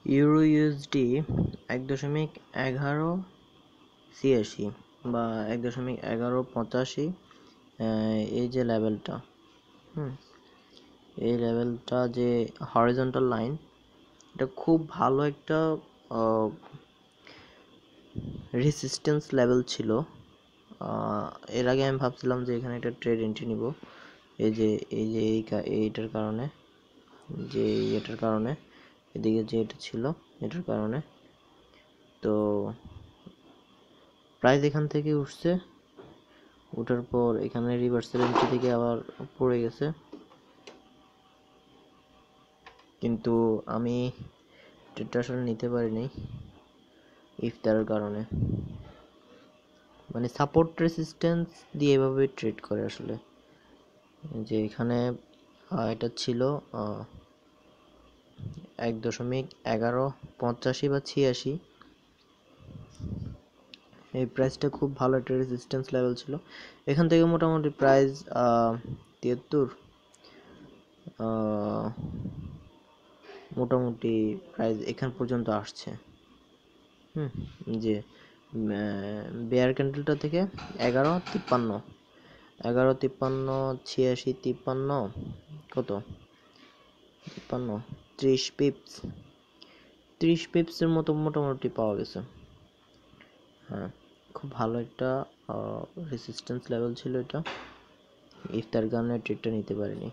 Euro USD 1.1186 বা 1.1185, এই যে লেভেলটা, এই লেভেলটা যে হরিজন্টাল লাইন, এটা খুব ভালো একটা রেসিস্ট্যান্স লেভেল ছিল। এর আগে আমি ভাবছিলাম যে এখানে একটা ট্রেড এন্ট্রি নিব, এইটার কারণে, যে এটার কারণে, এদিকে যে এটা ছিল এটার কারণে। তো প্রাইস এখান থেকে উঠছে, ওঠার পর এখানে রিভার্সাল এন্ট্রি থেকে আবার পড়ে গেছে, কিন্তু আমি ট্রেডটা আসলে নিতে পারিনি ইফতারের কারণে। মানে সাপোর্ট রেসিস্ট্যান্স দিয়ে এভাবে ট্রেড করে আসলে, যে এখানে এটা ছিল 1.1185 বা 86, এই প্রাইসটা খুব ভালো একটা রেজিস্ট্যান্স লেভেল ছিল। এখান থেকে মোটামুটি প্রাইস 73, মোটামুটি প্রাইস এখান পর্যন্ত আসছে। যে বেয়ার ক্যান্ডেলটা থেকে 11.53, 11.53, 86, 53, কত 53, 30 পিপসের মতো মোটামুটি পাওয়া গেছে। হ্যাঁ, খুব ভালো একটা রেসিস্ট্যান্স লেভেল ছিল এটা, ইফতার কারণে ট্রেডটা নিতে পারিনি।